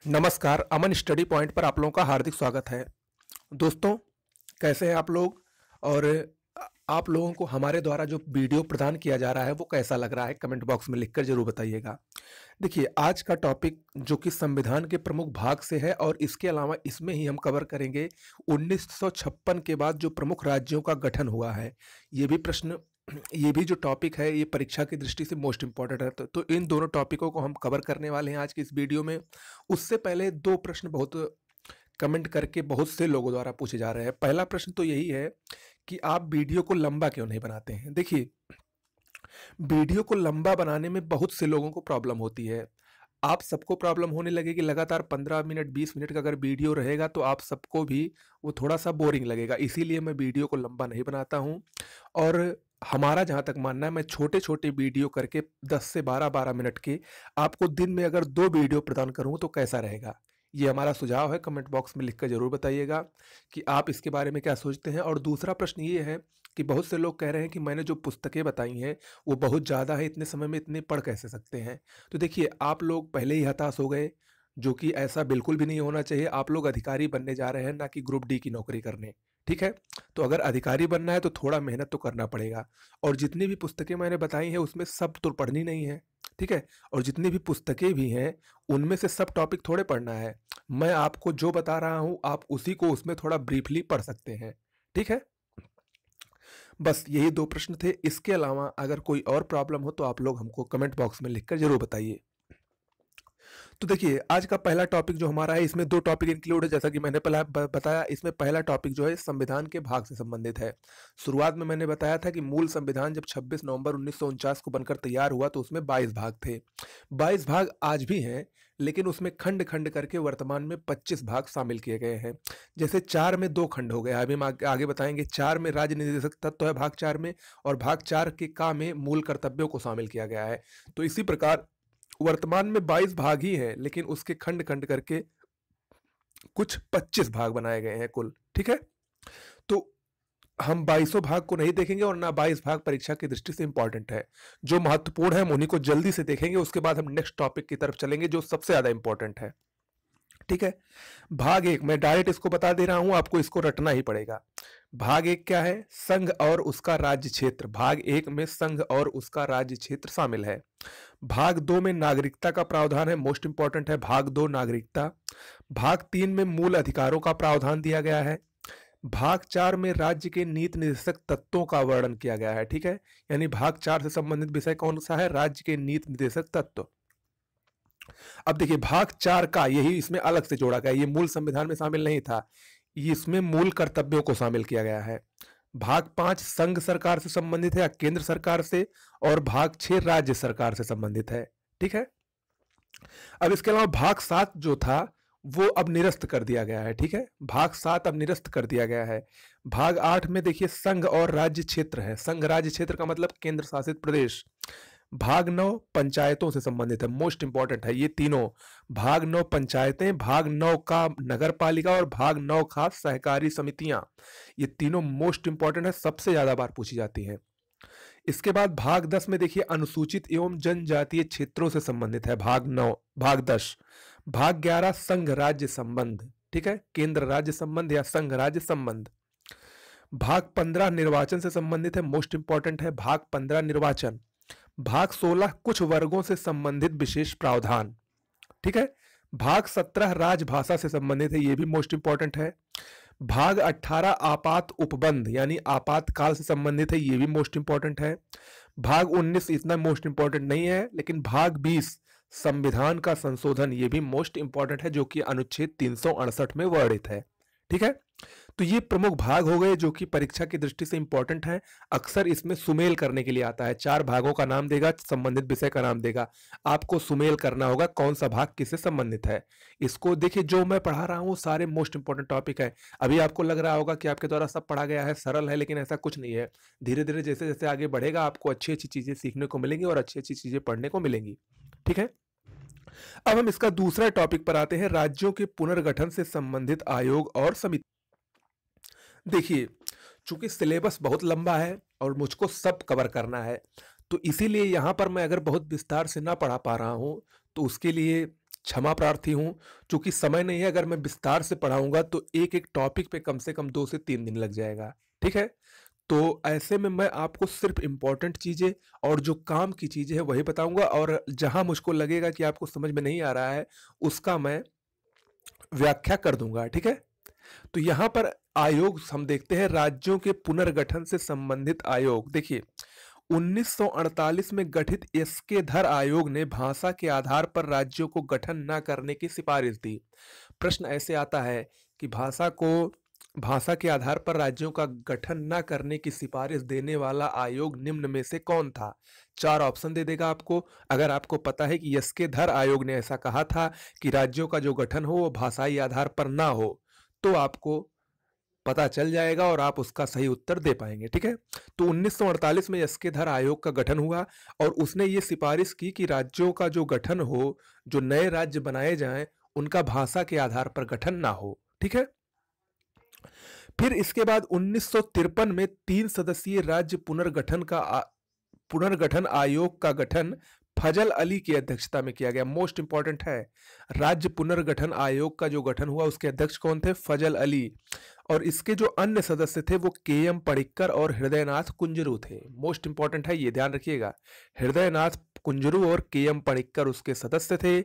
नमस्कार, अमन study point पर आप लोगों का हार्दिक स्वागत है। दोस्तों, कैसे हैं आप लोग? और आप लोगों को हमारे द्वारा जो वीडियो प्रदान किया जा रहा है वो कैसा लग रहा है, कमेंट बॉक्स में लिखकर जरूर बताइएगा। देखिए, आज का टॉपिक जो कि संविधान के प्रमुख भाग से है और इसके अलावा इसमें ही हम कवर करेंगे 1956 के बाद जो प्रमुख राज्यों का गठन हुआ है। ये भी प्रश्न ये भी जो टॉपिक है ये परीक्षा की दृष्टि से मोस्ट इंपॉर्टेंट है, तो इन दोनों टॉपिकों को हम कवर करने वाले हैं आज की इस वीडियो में। उससे पहले दो प्रश्न बहुत कमेंट करके बहुत से लोगों द्वारा पूछे जा रहे हैं। पहला प्रश्न तो यही है कि आप वीडियो को लंबा क्यों नहीं बनाते हैं। देखिए, वीडियो को लंबा बनाने में बहुत से लोगों को प्रॉब्लम होती है। आप सबको प्रॉब्लम होने लगेगी। लगातार 15 मिनट 20 मिनट का अगर वीडियो रहेगा तो आप सबको भी वो थोड़ा सा बोरिंग लगेगा, इसीलिए मैं वीडियो को लंबा नहीं बनाता हूँ। और हमारा जहाँ तक मानना है, मैं छोटे छोटे वीडियो करके 10 से 12 मिनट के आपको दिन में अगर 2 वीडियो प्रदान करूँ तो कैसा रहेगा। ये हमारा सुझाव है, कमेंट बॉक्स में लिखकर जरूर बताइएगा कि आप इसके बारे में क्या सोचते हैं। और दूसरा प्रश्न ये है कि बहुत से लोग कह रहे हैं कि मैंने जो पुस्तकें बताई हैं वो बहुत ज़्यादा है, इतने समय में इतने पढ़ कैसे सकते हैं। तो देखिए, आप लोग पहले ही हताश हो गए, जो कि ऐसा बिल्कुल भी नहीं होना चाहिए। आप लोग अधिकारी बनने जा रहे हैं, ना कि ग्रुप डी की नौकरी करने। ठीक है, तो अगर अधिकारी बनना है तो थोड़ा मेहनत तो करना पड़ेगा। और जितनी भी पुस्तकें मैंने बताई हैं उसमें सब तो पढ़नी नहीं है, ठीक है। और जितनी भी पुस्तकें भी हैं उनमें से सब टॉपिक थोड़े पढ़ना है। मैं आपको जो बता रहा हूं आप उसी को उसमें थोड़ा ब्रीफली पढ़ सकते हैं, ठीक है। बस यही दो प्रश्न थे। इसके अलावा अगर कोई और प्रॉब्लम हो तो आप लोग हमको कमेंट बॉक्स में लिखकर जरूर बताइए। तो देखिए, आज का पहला टॉपिक जो हमारा है इसमें दो टॉपिक इंक्लूड है, जैसा कि मैंने पहला बताया। इसमें पहला टॉपिक जो है संविधान के भाग से संबंधित है। शुरुआत में मैंने बताया था कि मूल संविधान जब 26 नवंबर 1949 को बनकर तैयार हुआ तो उसमें 22 भाग थे। 22 भाग आज भी हैं, लेकिन उसमें खंड खंड करके वर्तमान में 25 भाग शामिल किए गए हैं। जैसे 4 में 2 खंड हो गए, अभी हम आगे बताएंगे। 4 में राज्य निर्देशक तत्व है भाग 4 में, और भाग 4 के का में मूल कर्तव्यों को शामिल किया गया है। तो इसी प्रकार वर्तमान में 22 भाग ही हैं, लेकिन उसके खंड खंड करके कुछ 25 भाग बनाए गए हैं कुल, ठीक है। तो हम 22 भाग को नहीं देखेंगे और ना 22 भाग परीक्षा की दृष्टि से इंपॉर्टेंट है। जो महत्वपूर्ण है हम उन्हीं को जल्दी से देखेंगे, उसके बाद हम नेक्स्ट टॉपिक की तरफ चलेंगे जो सबसे ज्यादा इंपॉर्टेंट है, ठीक है। भाग 1 मैं डायरेक्ट इसको बता दे रहा हूं, आपको इसको रटना ही पड़ेगा। भाग 1 क्या है? संघ और उसका राज्य क्षेत्र। भाग 1 में संघ और उसका राज्य क्षेत्र शामिल है। भाग 2 में नागरिकता का प्रावधान है, मोस्ट इंपॉर्टेंट है भाग 2 नागरिकता। भाग 3 में मूल अधिकारों का प्रावधान दिया गया है। भाग 4 में राज्य के नीति निर्देशक तत्वों का वर्णन किया गया है, ठीक है। यानी भाग 4 से संबंधित विषय कौन सा है? राज्य के नीति निर्देशक तत्व। अब देखिए, भाग 4 का यही इसमें अलग से जोड़ा गया, ये मूल संविधान में शामिल नहीं था। इसमें मूल कर्तव्यों को शामिल किया गया है। भाग 5 संघ सरकार से संबंधित है या केंद्र सरकार से, और भाग 6 राज्य सरकार से संबंधित है, ठीक है। अब इसके अलावा भाग 7 जो था वो अब निरस्त कर दिया गया है, ठीक है। भाग 7 अब निरस्त कर दिया गया है। भाग 8 में देखिए संघ और राज्य क्षेत्र है। संघ राज्य क्षेत्र का मतलब केंद्र शासित प्रदेश। भाग 9 पंचायतों से संबंधित है, मोस्ट इंपॉर्टेंट है ये तीनों। भाग 9 पंचायतें, भाग 9 का नगर पालिका, और भाग 9 का सहकारी समितियां। ये तीनों मोस्ट इंपॉर्टेंट है, सबसे ज्यादा बार पूछी जाती हैं। इसके बाद भाग 10 में देखिए अनुसूचित एवं जनजातीय क्षेत्रों से संबंधित है, भाग 9 भाग 10। भाग 11 संघ राज्य संबंध, ठीक है, केंद्र राज्य संबंध या संघ राज्य संबंध। भाग 15 निर्वाचन से संबंधित है, मोस्ट इंपॉर्टेंट है भाग 15 निर्वाचन। भाग 16 कुछ वर्गों से संबंधित विशेष प्रावधान, ठीक है। भाग 17 राजभाषा से संबंधित है, यह भी मोस्ट इंपॉर्टेंट है। भाग 18 आपात उपबंध यानी आपातकाल से संबंधित है, यह भी मोस्ट इंपॉर्टेंट है। भाग 19 इतना मोस्ट इंपॉर्टेंट नहीं है, लेकिन भाग 20 संविधान का संशोधन, यह भी मोस्ट इंपॉर्टेंट है, जो कि अनुच्छेद 368 में वर्णित है, ठीक है। तो ये प्रमुख भाग हो गए जो कि परीक्षा की दृष्टि से इंपॉर्टेंट है। अक्सर इसमें सुमेल करने के लिए आता है, 4 भागों का नाम देगा, संबंधित विषय का नाम देगा, आपको सुमेल करना होगा कौन सा भाग किससे संबंधित है। इसको देखिए, जो मैं पढ़ा रहा हूँ सारे मोस्ट इंपॉर्टेंट टॉपिक है। अभी आपको लग रहा होगा कि आपके द्वारा सब पढ़ा गया है, सरल है, लेकिन ऐसा कुछ नहीं है। धीरे धीरे जैसे जैसे आगे बढ़ेगा आपको अच्छी अच्छी चीजें सीखने को मिलेंगी और अच्छी अच्छी चीजें पढ़ने को मिलेंगी, ठीक है। अब हम इसका दूसरा टॉपिक पर आते हैं, राज्यों के पुनर्गठन से संबंधित आयोग और समिति। देखिए, चूंकि सिलेबस बहुत लंबा है और मुझको सब कवर करना है, तो इसीलिए यहां पर मैं अगर बहुत विस्तार से ना पढ़ा पा रहा हूं तो उसके लिए क्षमा प्रार्थी हूँ, चूँकि समय नहीं है। अगर मैं विस्तार से पढ़ाऊँगा तो एक-एक टॉपिक पे कम से कम 2 से 3 दिन लग जाएगा, ठीक है? तो ऐसे में मैं आपको सिर्फ़ इम्पोर्टेंट चीज़ें और जो काम की चीज़ें हैं वही बताऊँगा, और जहाँ मुझको लगेगा कि आपको समझ में नहीं आ रहा है, उसका मैं व्याख्या कर दूँगा, ठीक है? तो यहाँ पर आयोग हम देखते हैं, राज्यों के पुनर्गठन से संबंधित आयोग। देखिए, 1948 में गठित एसके धर आयोग ने भाषा के आधार पर राज्यों को गठन न करने की सिफारिश दी। प्रश्न ऐसे आता है कि भाषा के आधार पर राज्यों का गठन न करने की सिफारिश देने वाला आयोग निम्न में से कौन था? 4 ऑप्शन दे देगा आपको। अगर आपको पता है कि एसके धर आयोग ने ऐसा कहा था कि राज्यों का जो गठन हो वो भाषाई आधार पर ना हो, तो आपको पता चल जाएगा और आप उसका सही उत्तर दे पाएंगे, ठीक है? तो 1948 में एसके धर आयोग का गठन हुआ और उसने ये सिफारिश की कि राज्यों का जो गठन हो, जो नए राज्य बनाए जाएं, उनका भाषा के आधार पर गठन ना हो, ठीक है? फिर इसके बाद 1953 में 3 सदस्यीय राज्य पुनर्गठन आयोग का गठन फजल अली की अध्यक्षता में किया गया। मोस्ट इंपॉर्टेंट है, राज्य पुनर्गठन आयोग का जो गठन हुआ उसके अध्यक्ष कौन थे? फजल अली। और इसके जो अन्य सदस्य थे वो के.एम. पडिक्कर और हृदयनाथ कुंजरू थे। मोस्ट इंपॉर्टेंट है, ये ध्यान रखिएगा। हृदयनाथ कुंजरू और के.एम. पडिक्कर उसके सदस्य थे,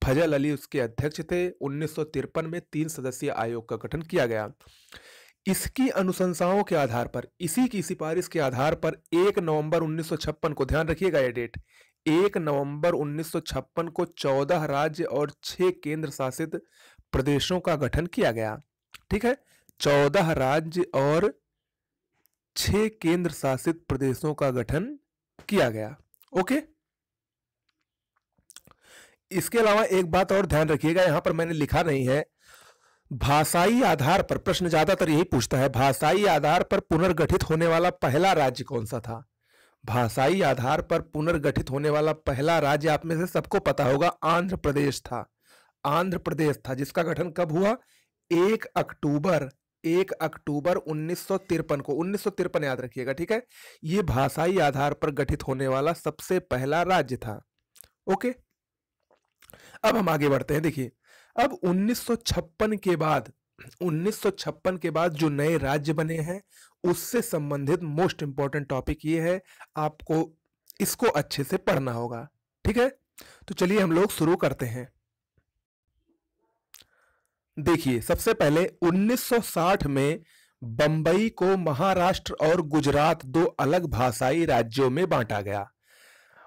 फजल अली उसके अध्यक्ष थे। 1953 में 3 सदस्यीय आयोग का गठन किया गया। इसकी अनुशंसाओं के आधार पर, इसी की सिफारिश के आधार पर 1 नवंबर 1956 को, ध्यान रखिएगा ये डेट, 1 नवंबर 1956 को 14 राज्य और 6 केंद्र शासित प्रदेशों का गठन किया गया, ठीक है? 14 राज्य और 6 केंद्र शासित प्रदेशों का गठन किया गया, ओके? इसके अलावा एक बात और ध्यान रखिएगा, यहां पर मैंने लिखा नहीं है, भाषाई आधार पर, प्रश्न ज्यादातर यही पूछता है, भाषाई आधार पर पुनर्गठित होने वाला पहला राज्य कौन सा था? भाषाई आधार पर पुनर्गठित होने वाला पहला राज्य आप में से सबको पता होगा, आंध्र प्रदेश था। आंध्र प्रदेश था, जिसका गठन कब हुआ? 1 अक्टूबर 1953 को, 1953 याद रखिएगा, ठीक है? ये भाषाई आधार पर गठित होने वाला सबसे पहला राज्य था, ओके? अब हम आगे बढ़ते हैं। देखिए, अब 1956 के बाद जो नए राज्य बने हैं उससे संबंधित मोस्ट इंपॉर्टेंट टॉपिक ये है, आपको इसको अच्छे से पढ़ना होगा, ठीक है? तो चलिए हम लोग शुरू करते हैं। देखिए, सबसे पहले 1960 में बंबई को महाराष्ट्र और गुजरात 2 अलग भाषाई राज्यों में बांटा गया।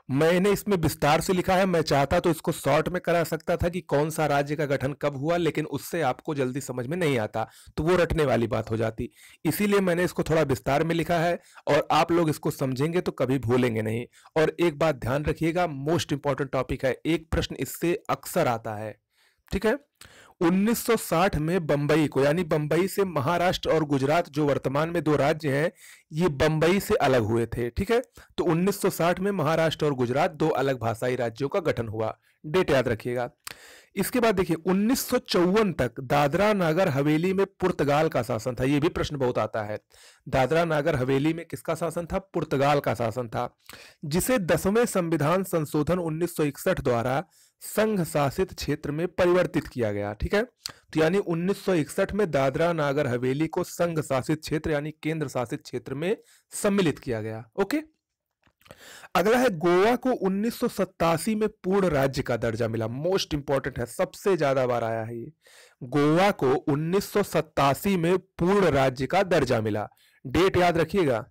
मैंने इसमें विस्तार से लिखा है, मैं चाहता तो इसको शॉर्ट में करा सकता था कि कौन सा राज्य का गठन कब हुआ, लेकिन उससे आपको जल्दी समझ में नहीं आता, तो वो रटने वाली बात हो जाती। इसीलिए मैंने इसको थोड़ा विस्तार में लिखा है, और आप लोग इसको समझेंगे तो कभी भूलेंगे नहीं। और एक बात ध्यान रखिएगा, मोस्ट इंपॉर्टेंट टॉपिक है, एक प्रश्न इससे अक्सर आता है, ठीक है? 1960 में बंबई को, यानी बंबई से महाराष्ट्र और गुजरात, जो वर्तमान में 2 राज्य हैं, ये बंबई से अलग हुए थे, ठीक है? तो 1960 में महाराष्ट्र और गुजरात 2 अलग भाषाई राज्यों का गठन हुआ, डेट याद रखिएगा। इसके बाद देखिए, 1954 तक दादरा नागर हवेली में पुर्तगाल का शासन था। ये भी प्रश्न बहुत आता है, दादरा नागर हवेली में किसका शासन था? पुर्तगाल का शासन था, जिसे 10वें संविधान संशोधन 1961 द्वारा संघ शासित क्षेत्र में परिवर्तित किया गया, ठीक है? तो यानी 1961 में दादरा नागर हवेली को संघ शासित क्षेत्र यानी केंद्र शासित क्षेत्र में सम्मिलित किया गया, ओके? अगला है, गोवा को 1987 में पूर्ण राज्य का दर्जा मिला। मोस्ट इंपॉर्टेंट है, सबसे ज्यादा बार आया है ये। गोवा को 1987 में पूर्ण राज्य का दर्जा मिला, डेट याद रखिएगा।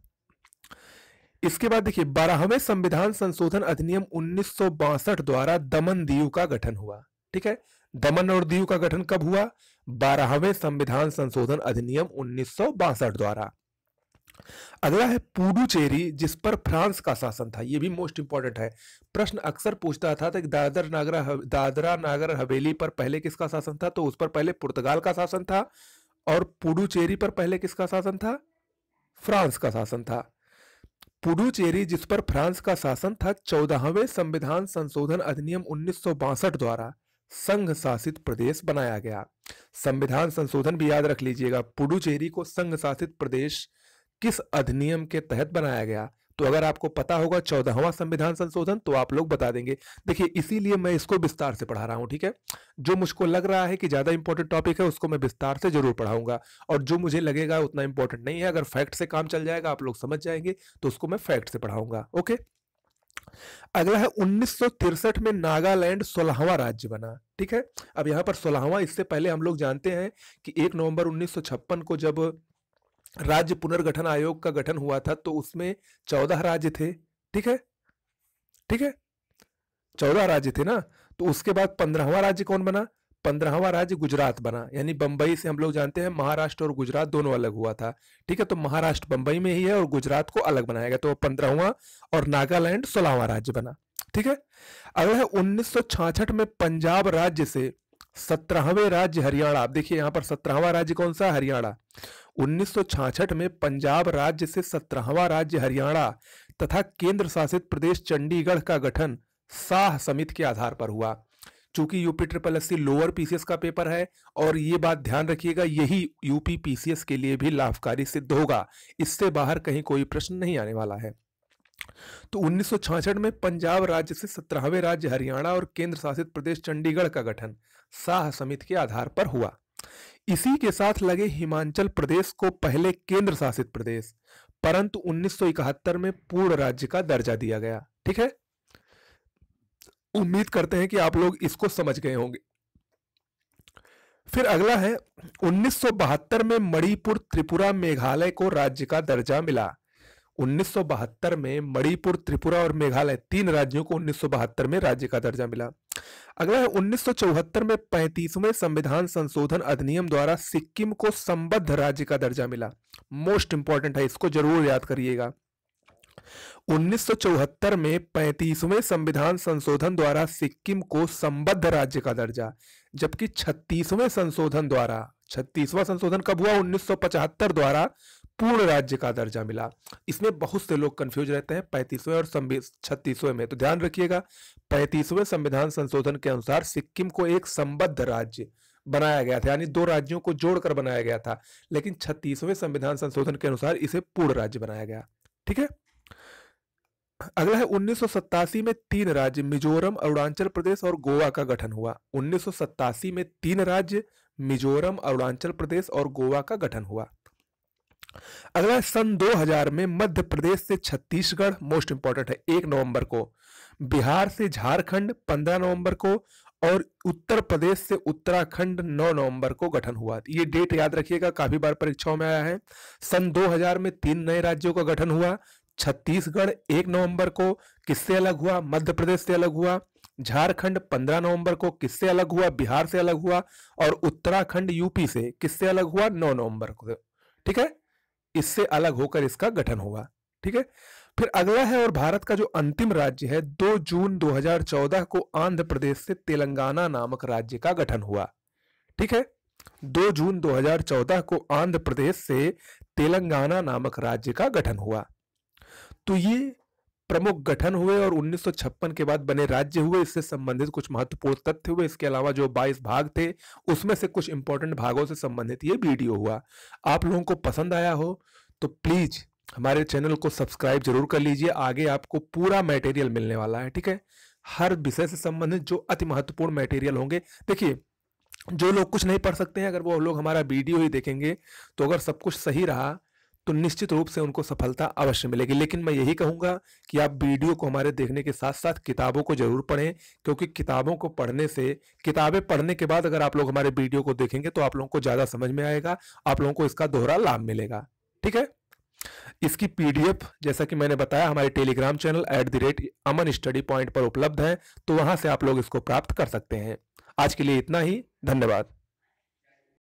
इसके बाद देखिए, 12वें संविधान संशोधन अधिनियम 1962 द्वारा दमन दीव का गठन हुआ, ठीक है? दमन और दीव का गठन कब हुआ? 12वें संविधान संशोधन अधिनियम 1962 द्वारा। अगला है पुडुचेरी, जिस पर फ्रांस का शासन था। यह भी मोस्ट इंपॉर्टेंट है, प्रश्न अक्सर पूछता था कि दादरा नागर हवेली पर पहले किसका शासन था? तो उस पर पहले पुर्तगाल का शासन था, और पुडुचेरी पर पहले किसका शासन था? फ्रांस का शासन था। पुडुचेरी, जिस पर फ्रांस का शासन था, 14वें संविधान संशोधन अधिनियम 1962 द्वारा संघ शासित प्रदेश बनाया गया। संविधान संशोधन भी याद रख लीजिएगा, पुडुचेरी को संघ शासित प्रदेश किस अधिनियम के तहत बनाया गया? तो अगर आपको पता होगा 14वां संविधान संशोधन तो आप लोग बता देंगे। देखिए इसीलिए मैं इसको विस्तार से पढ़ा रहा हूं, ठीक है। जो मुझको लग रहा है कि ज्यादा इंपॉर्टेंट टॉपिक है उसको मैं विस्तार से जरूर पढ़ाऊंगा, और जो मुझे लगेगा उतना इंपॉर्टेंट नहीं है, अगर फैक्ट से काम चल जाएगा, आप लोग समझ जाएंगे, तो उसको मैं फैक्ट से पढ़ाऊंगा। ओके, अगला है 1963 में नागालैंड 16वां राज्य बना, ठीक है। अब यहां पर 16वां, इससे पहले हम लोग जानते हैं कि 1 नवंबर 1956 को जब राज्य पुनर्गठन आयोग का गठन हुआ था तो उसमें 14 राज्य थे, ठीक है, ठीक है, 14 राज्य थे ना। तो उसके बाद 15वां राज्य कौन बना? 15वां राज्य गुजरात बना, यानी बंबई से हम लोग जानते हैं महाराष्ट्र और गुजरात दोनों अलग हुआ था, ठीक है। तो महाराष्ट्र बंबई में ही है और गुजरात को अलग बनाया गया, तो 15वां, और नागालैंड 16वां राज्य बना, ठीक है। अगला है 1966 में पंजाब राज्य से 17वें राज्य हरियाणा। आप देखिए यहां पर 17वां राज्य कौन सा? हरियाणा। 1966 में पंजाब राज्य से 17वां राज्य हरियाणा तथा केंद्र शासित प्रदेश चंडीगढ़ का गठन शाह समिति के आधार पर हुआ। चूंकि यूपी SSS लोअर पीसीएस का पेपर है, और ये बात ध्यान रखिएगा, यही यूपी पीसीएस के लिए भी लाभकारी सिद्ध होगा, इससे बाहर कहीं कोई प्रश्न नहीं आने वाला है। तो 1966 में पंजाब राज्य से 17वें राज्य हरियाणा और केंद्र शासित प्रदेश चंडीगढ़ का गठन शाह समिति के आधार पर हुआ। इसी के साथ लगे हिमाचल प्रदेश को पहले केंद्र शासित प्रदेश, परंतु 1971 में पूर्ण राज्य का दर्जा दिया गया, ठीक है। उम्मीद करते हैं कि आप लोग इसको समझ गए होंगे। फिर अगला है 1972 में मणिपुर, त्रिपुरा, मेघालय को राज्य का दर्जा मिला। 1972 में मणिपुर, त्रिपुरा और मेघालय, 3 राज्यों को 1972 में राज्य का दर्जा मिला। अगला है 1974 में 35वें संविधान संशोधन अधिनियम द्वारा सिक्किम को संबद्ध राज्य का दर्जा मिला। मोस्ट इंपॉर्टेंट है, इसको जरूर याद करिएगा। 1974 में 35वें संविधान संशोधन द्वारा सिक्किम को संबद्ध राज्य का दर्जा, जबकि 36वें संशोधन द्वारा, 36वां संशोधन कब हुआ? 1975 द्वारा पूर्ण राज्य का दर्जा मिला। इसमें बहुत से लोग कंफ्यूज रहते हैं 35वें और 36वें में, तो ध्यान रखिएगा 35वें संविधान संशोधन के अनुसार सिक्किम को एक संबद्ध राज्य बनाया गया था, यानी 2 राज्यों को जोड़कर बनाया गया था, लेकिन 36वें संविधान संशोधन के अनुसार इसे पूर्ण राज्य बनाया गया, ठीक है। अगला है 1987 में 3 राज्य मिजोरम, अरुणाचल प्रदेश और गोवा का गठन हुआ। 1987 में 3 राज्य मिजोरम, अरुणाचल प्रदेश और गोवा का गठन हुआ। अगला है सन 2000 में मध्य प्रदेश से छत्तीसगढ़, मोस्ट इंपॉर्टेंट है, 1 नवंबर को, बिहार से झारखंड 15 नवंबर को, और उत्तर प्रदेश से उत्तराखंड 9 नवंबर को गठन हुआ। ये डेट याद रखिएगा, काफी बार परीक्षाओं में आया है। सन 2000 में 3 नए राज्यों का गठन हुआ। छत्तीसगढ़ 1 नवंबर को, किससे अलग हुआ? मध्य प्रदेश से अलग हुआ। झारखंड 15 नवंबर को, किससे अलग हुआ? बिहार से अलग हुआ। और उत्तराखंड यूपी से किससे अलग हुआ? 9 नवंबर को, ठीक है। इससे अलग होकर इसका गठन हुआ, ठीक है। फिर अगला है, और भारत का जो अंतिम राज्य है, 2 जून 2014 को आंध्र प्रदेश से तेलंगाना नामक राज्य का गठन हुआ, ठीक है। 2 जून 2014 को आंध्र प्रदेश से तेलंगाना नामक राज्य का गठन हुआ। तो ये प्रमुख गठन हुए और 1956 के बाद बने राज्य हुए, इससे संबंधित कुछ महत्वपूर्ण तथ्य हुए। इसके अलावा जो 22 भाग थे उसमें से कुछ इंपॉर्टेंट भागों से संबंधित ये वीडियो हुआ। आप लोगों को पसंद आया हो तो प्लीज हमारे चैनल को सब्सक्राइब जरूर कर लीजिए, आगे आपको पूरा मटेरियल मिलने वाला है, ठीक है। हर विषय से संबंधित जो अति महत्वपूर्ण मटेरियल होंगे। देखिए जो लोग कुछ नहीं पढ़ सकते हैं, अगर वो लोग हमारा वीडियो ही देखेंगे तो अगर सब कुछ सही रहा तो निश्चित रूप से उनको सफलता अवश्य मिलेगी। लेकिन मैं यही कहूंगा कि आप वीडियो को हमारे देखने के साथ साथ किताबों को जरूर पढ़ें, क्योंकि किताबों को पढ़ने से, किताबें पढ़ने के बाद अगर आप लोग हमारे वीडियो को देखेंगे तो आप लोगों को ज्यादा समझ में आएगा, आप लोगों को इसका दोहरा लाभ मिलेगा, ठीक है। इसकी पीडीएफ जैसा कि मैंने बताया हमारे टेलीग्राम चैनल @अमन स्टडी पॉइंट पर उपलब्ध है, तो वहां से आप लोग इसको प्राप्त कर सकते हैं। आज के लिए इतना ही, धन्यवाद।